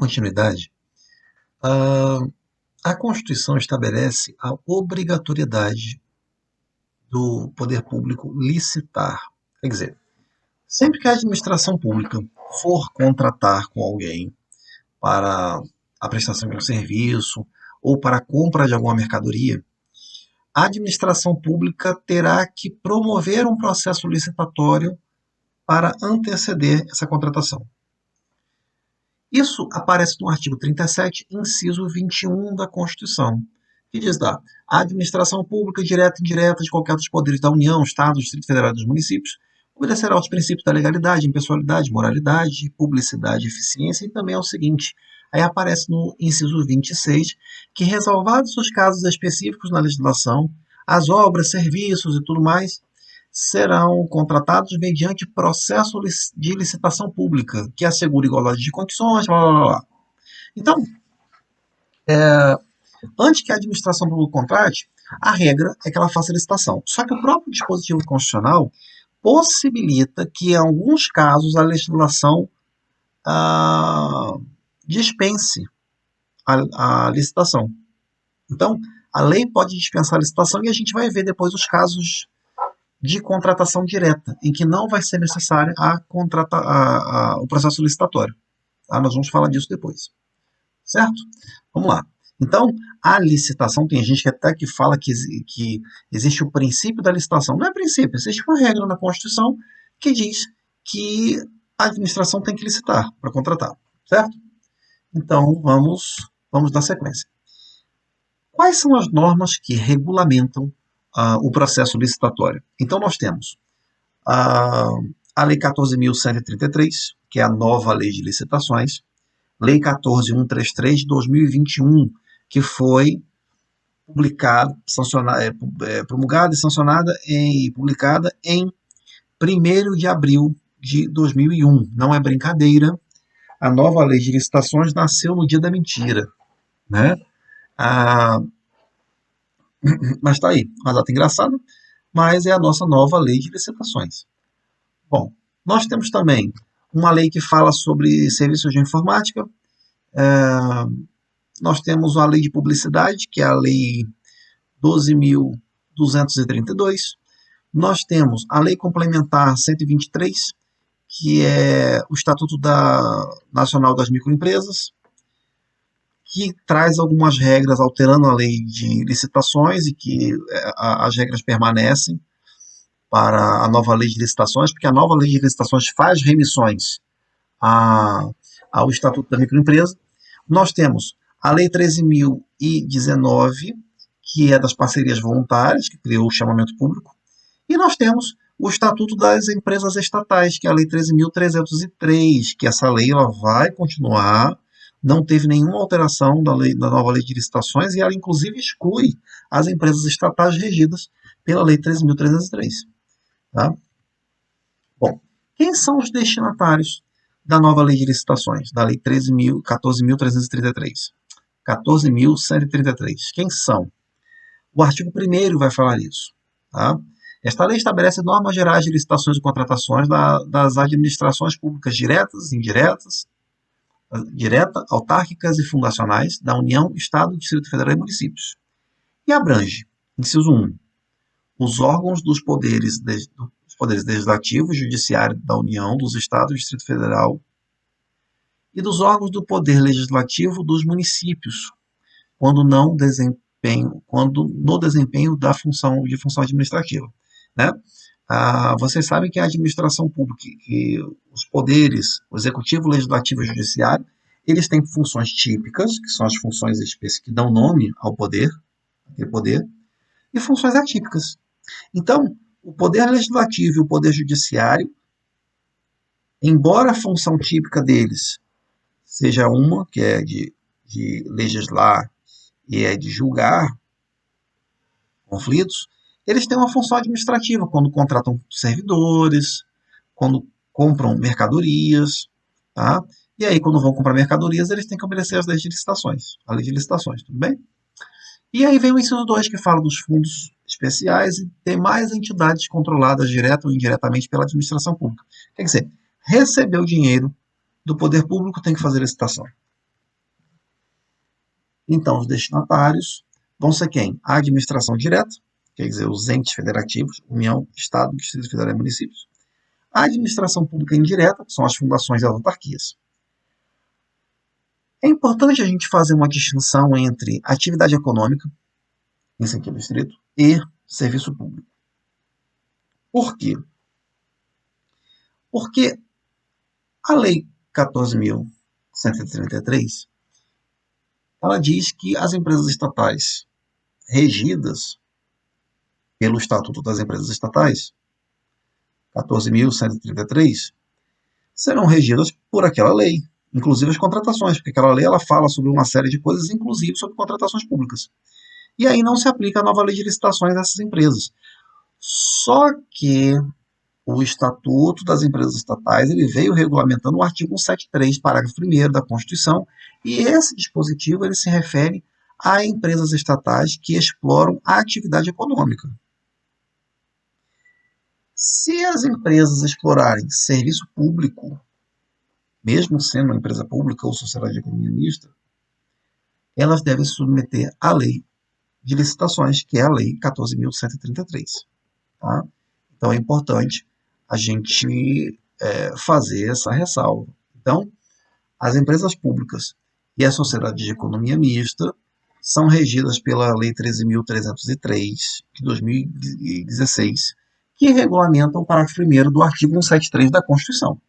continuidade, a, a Constituição estabelece a obrigatoriedade do poder público licitar. Quer dizer, sempre que a administração pública for contratar com alguém para a prestação de um serviço ou para a compra de alguma mercadoria, a administração pública terá que promover um processo licitatório para anteceder essa contratação. Isso aparece no artigo 37, inciso 21 da Constituição, que diz a administração pública, direta e indireta de qualquer dos poderes da União, Estado, Distrito Federal e dos municípios, obedecerá aos princípios da legalidade, impessoalidade, moralidade, publicidade e eficiência, e também ao seguinte, aí aparece no inciso 26, que ressalvados os casos específicos na legislação, as obras, serviços e tudo mais, serão contratados mediante processo de licitação pública, que assegura igualdade de condições, blá, blá, blá. Então, antes que a administração pública contrate, a regra é que ela faça licitação. Só que o próprio dispositivo constitucional possibilita que, em alguns casos, a legislação dispense a licitação. Então, a lei pode dispensar a licitação e a gente vai ver depois os casos de contratação direta, em que não vai ser necessário o processo licitatório. Tá? Nós vamos falar disso depois. Certo? Vamos lá. Então, a licitação, tem gente que até que fala que existe o princípio da licitação. Não é princípio, existe uma regra na Constituição que diz que a administração tem que licitar para contratar. Certo? Então, vamos dar sequência. Quais são as normas que regulamentam o processo licitatório? Então, nós temos a Lei 14.133, que é a nova Lei de Licitações, Lei 14.133 de 2021, que foi promulgada e sancionada e publicada em 1º de abril de 2001. Não é brincadeira, a nova Lei de Licitações nasceu no dia da mentira, né? Mas está aí, uma data engraçada, mas é a nossa nova Lei de Licitações. Bom, nós temos também uma lei que fala sobre serviços de informática, nós temos a Lei de Publicidade, que é a Lei 12.232, nós temos a Lei Complementar 123, que é o Estatuto Nacional das Microempresas, que traz algumas regras alterando a lei de licitações e que as regras permanecem para a nova lei de licitações, porque a nova lei de licitações faz remissões ao Estatuto da Microempresa. Nós temos a Lei 13.019, que é das parcerias voluntárias, que criou o chamamento público, e nós temos o Estatuto das Empresas Estatais, que é a Lei 13.303, que essa lei ela vai continuar, não teve nenhuma alteração da nova lei de licitações e ela inclusive exclui as empresas estatais regidas pela Lei 13.303. Tá? Bom, quem são os destinatários da nova lei de licitações, da Lei 14.333? 14.133. Quem são? O artigo 1º vai falar isso. Tá? Esta lei estabelece normas gerais de licitações e contratações das administrações públicas diretas, indiretas, direta, autárquicas e fundacionais da União, Estado, Distrito Federal e municípios. E abrange, inciso 1, os órgãos dos poderes legislativo e judiciário da União, dos Estados, Distrito Federal e dos órgãos do poder legislativo dos municípios, quando no desempenho da função administrativa. Né? Vocês sabem que a administração pública, que os poderes, o executivo, legislativo e judiciário, eles têm funções típicas, que são as funções específicas que dão nome ao poder, aquele poder, e funções atípicas. Então, o poder legislativo e o poder judiciário, embora a função típica deles seja uma, que é de legislar e é de julgar conflitos, eles têm uma função administrativa, quando contratam servidores, quando compram mercadorias, tá? E aí, quando vão comprar mercadorias, eles têm que obedecer às leis de licitações, a lei de licitações, tudo bem? E aí vem o inciso 2, que fala dos fundos especiais e demais entidades controladas direta ou indiretamente pela administração pública. Quer dizer, recebeu dinheiro do poder público tem que fazer licitação. Então, os destinatários vão ser quem? A administração direta, quer dizer, os entes federativos, União, Estado, Distrito Federal e municípios. A administração pública indireta, que são as fundações e as autarquias. É importante a gente fazer uma distinção entre atividade econômica, em sentido estrito, e serviço público. Por quê? Porque a Lei 14.133, ela diz que as empresas estatais regidas pelo Estatuto das Empresas Estatais, 14.133, serão regidas por aquela lei, inclusive as contratações, porque aquela lei ela fala sobre uma série de coisas, inclusive sobre contratações públicas. E aí não se aplica a nova lei de licitações dessas empresas. Só que o Estatuto das Empresas Estatais ele veio regulamentando o artigo 173, parágrafo 1º da Constituição, e esse dispositivo ele se refere a empresas estatais que exploram a atividade econômica. Se as empresas explorarem serviço público, mesmo sendo uma empresa pública ou sociedade de economia mista, elas devem se submeter à lei de licitações, que é a Lei 14.133. Tá? Então é importante a gente fazer essa ressalva. Então, as empresas públicas e a sociedade de economia mista são regidas pela Lei 13.303, de 2016, que regulamenta o parágrafo 1º do artigo 173 da Constituição.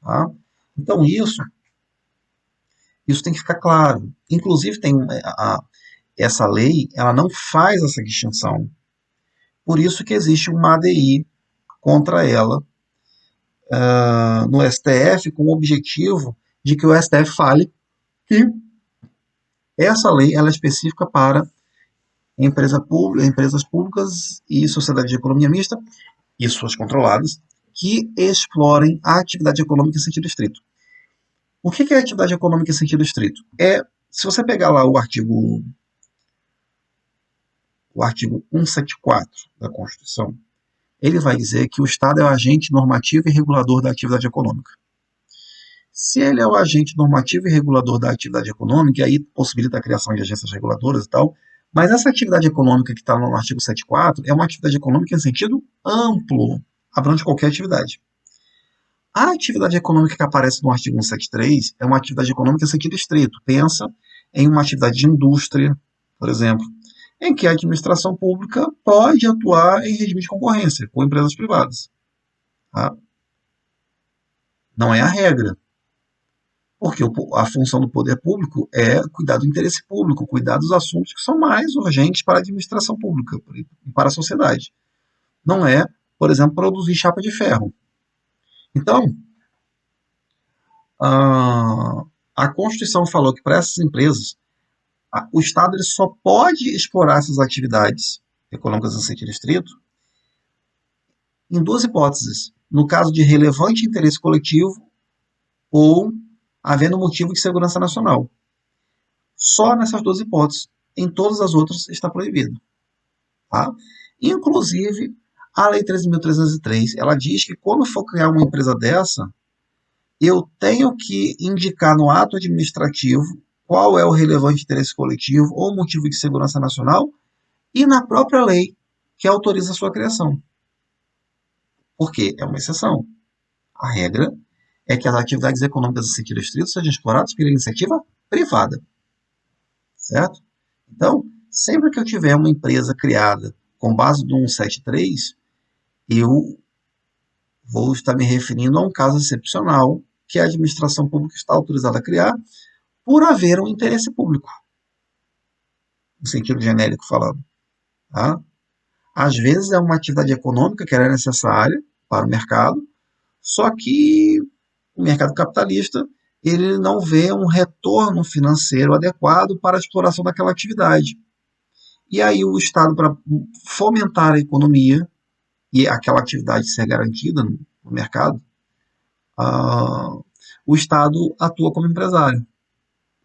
Tá? Então, isso tem que ficar claro. Inclusive, essa lei ela não faz essa distinção. Por isso que existe uma ADI contra ela no STF, com o objetivo de que o STF fale que essa lei ela é específica para empresas públicas e sociedade de economia mista e suas controladas que explorem a atividade econômica em sentido estrito. O que é atividade econômica em sentido estrito? Se você pegar lá o artigo 174 da Constituição, ele vai dizer que o Estado é o agente normativo e regulador da atividade econômica. Se ele é o agente normativo e regulador da atividade econômica, aí possibilita a criação de agências reguladoras e tal, mas essa atividade econômica que está no artigo 74 é uma atividade econômica em sentido amplo, abrange qualquer atividade. A atividade econômica que aparece no artigo 173 é uma atividade econômica em sentido estrito. Pensa em uma atividade de indústria, por exemplo, em que a administração pública pode atuar em regime de concorrência com empresas privadas. Tá? Não é a regra, porque a função do poder público é cuidar do interesse público, cuidar dos assuntos que são mais urgentes para a administração pública e para a sociedade. Não é, por exemplo, produzir chapa de ferro. Então, a Constituição falou que para essas empresas o Estado ele só pode explorar essas atividades econômicas em sentido estrito em duas hipóteses. No caso de relevante interesse coletivo ou havendo motivo de segurança nacional. Só nessas duas hipóteses. Em todas as outras está proibido. Tá? Inclusive, a Lei 13.303, ela diz que quando for criar uma empresa dessa, eu tenho que indicar no ato administrativo qual é o relevante interesse coletivo ou motivo de segurança nacional e na própria lei que autoriza a sua criação. Porque é uma exceção. A regra é que as atividades econômicas em sentido estrito sejam exploradas pela iniciativa privada. Certo? Então, sempre que eu tiver uma empresa criada com base no 173, eu vou estar me referindo a um caso excepcional que a administração pública está autorizada a criar por haver um interesse público, no sentido genérico falando. Tá? Às vezes é uma atividade econômica que era necessária para o mercado, só que o mercado capitalista ele não vê um retorno financeiro adequado para a exploração daquela atividade. E aí o Estado, para fomentar a economia e aquela atividade ser garantida no mercado, o Estado atua como empresário.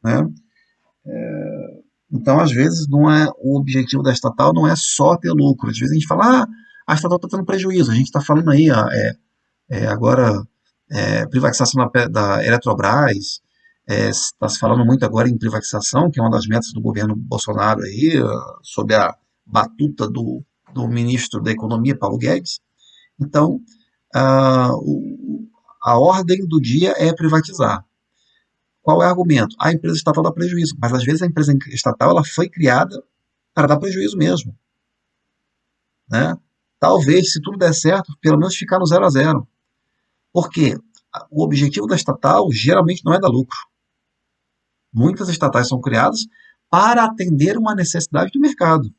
Né? Então, às vezes, o objetivo da estatal não é só ter lucro. Às vezes a gente fala, a estatal está tendo prejuízo. A gente está falando aí, agora, privatização da Eletrobras, Está se falando muito agora em privatização, que é uma das metas do governo Bolsonaro aí, sob a batuta do ministro da Economia, Paulo Guedes. Então, ah, a ordem do dia é privatizar. Qual é o argumento? A empresa estatal dá prejuízo, mas às vezes a empresa estatal ela foi criada para dar prejuízo mesmo, né? Talvez, se tudo der certo, pelo menos ficar no 0 a 0. Porque o objetivo da estatal geralmente não é dar lucro. Muitas estatais são criadas para atender uma necessidade do mercado,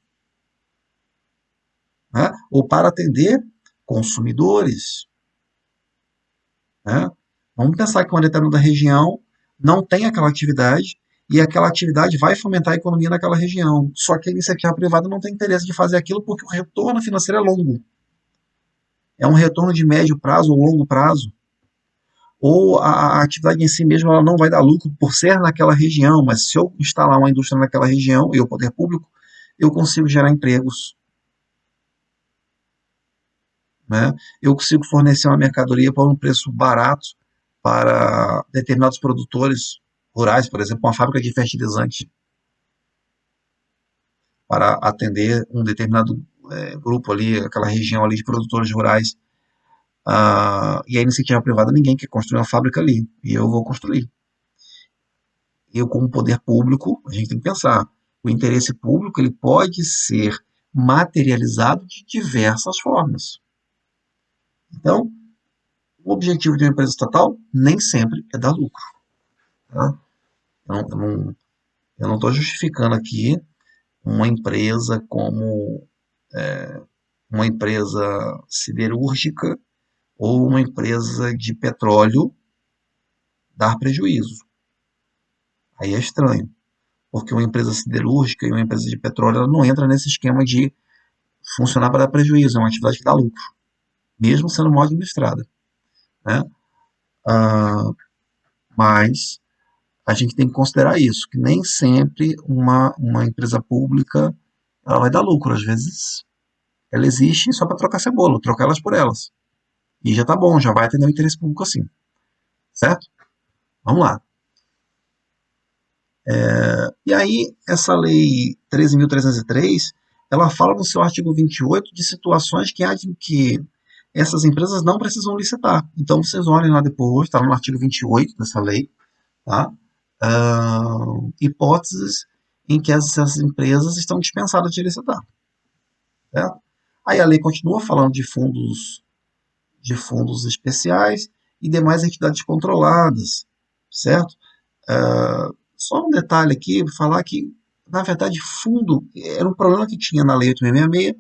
né? Ou para atender consumidores, né? Vamos pensar que uma determinada região não tem aquela atividade e aquela atividade vai fomentar a economia naquela região. Só que a iniciativa privada não tem interesse de fazer aquilo porque o retorno financeiro é longo. É um retorno de médio prazo ou longo prazo. Ou a atividade em si mesma ela não vai dar lucro por ser naquela região, mas se eu instalar uma indústria naquela região, eu, poder público, eu consigo gerar empregos, né? Eu consigo fornecer uma mercadoria por um preço barato para determinados produtores rurais, por exemplo, uma fábrica de fertilizante, para atender um determinado grupo ali, aquela região ali de produtores rurais. E a iniciativa privada, ninguém quer construir uma fábrica ali, e eu vou construir. Eu, como poder público, a gente tem que pensar, o interesse público ele pode ser materializado de diversas formas. Então, o objetivo de uma empresa estatal nem sempre é dar lucro. Tá? Eu não estou justificando aqui uma empresa como uma empresa siderúrgica ou uma empresa de petróleo dar prejuízo. Aí é estranho, porque uma empresa siderúrgica e uma empresa de petróleo ela não entra nesse esquema de funcionar para dar prejuízo, é uma atividade que dá lucro, mesmo sendo mal administrada, né? Ah, mas a gente tem que considerar isso, que nem sempre uma empresa pública ela vai dar lucro, às vezes ela existe só para trocar cebola, trocar elas por elas. E já tá bom, já vai atender o interesse público assim, certo? Vamos lá. E aí, essa lei 13.303, ela fala no seu artigo 28 de situações que essas empresas não precisam licitar. Então, vocês olhem lá depois, está no artigo 28 dessa lei, tá? Hipóteses em que essas empresas estão dispensadas de licitar, certo? Aí a lei continua falando de fundos especiais e demais entidades controladas, certo? Só um detalhe aqui, falar que, na verdade, fundo era um problema que tinha na Lei 8.666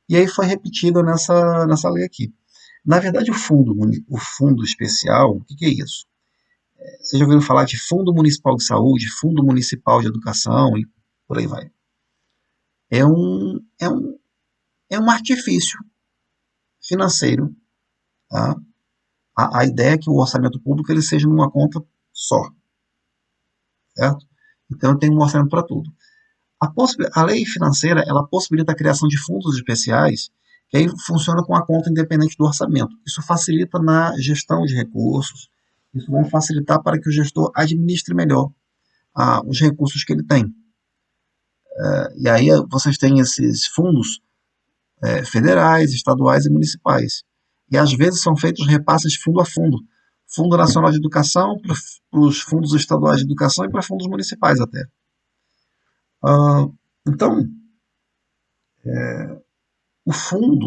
e aí foi repetido nessa lei aqui. Na verdade, o fundo especial, o que é isso? Vocês já ouviram falar de Fundo Municipal de Saúde, Fundo Municipal de Educação e por aí vai. É um artifício financeiro. Tá? A ideia é que o orçamento público ele seja numa conta só, certo? Então tem um orçamento para tudo. A lei financeira ela possibilita a criação de fundos especiais que aí funciona com a conta independente do orçamento. Isso facilita na gestão de recursos, isso vai facilitar para que o gestor administre melhor os recursos que ele tem. E aí vocês têm esses fundos federais, estaduais e municipais. E às vezes são feitos repasses fundo a fundo. Fundo Nacional de Educação para os fundos estaduais de educação e para fundos municipais até. Então,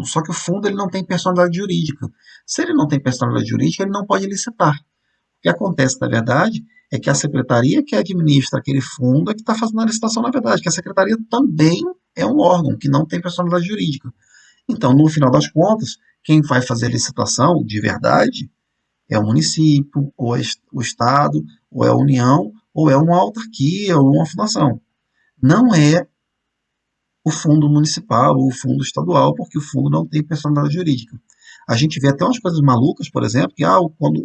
só que o fundo ele não tem personalidade jurídica. Se ele não tem personalidade jurídica, ele não pode licitar. O que acontece, na verdade, é que a secretaria que administra aquele fundo é que está fazendo a licitação, na verdade, que a secretaria também é um órgão que não tem personalidade jurídica. Então, no final das contas, quem vai fazer a licitação de verdade é o município, ou é o Estado, ou é a União, ou é uma autarquia, ou uma fundação. Não é o fundo municipal ou o fundo estadual, porque o fundo não tem personalidade jurídica. A gente vê até umas coisas malucas, por exemplo, que quando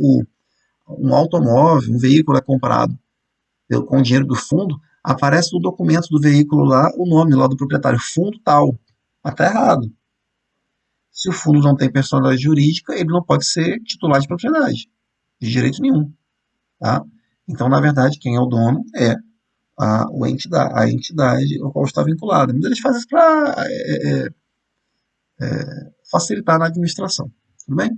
um automóvel, um veículo é comprado com o dinheiro do fundo, aparece no documento do veículo lá o nome lá do proprietário, fundo tal. Mas está errado. Se o fundo não tem personalidade jurídica, ele não pode ser titular de propriedade, de direito nenhum. Tá? Então, na verdade, quem é o dono é a entidade ao qual está vinculada. Mas eles fazem isso para facilitar na administração. Tudo bem?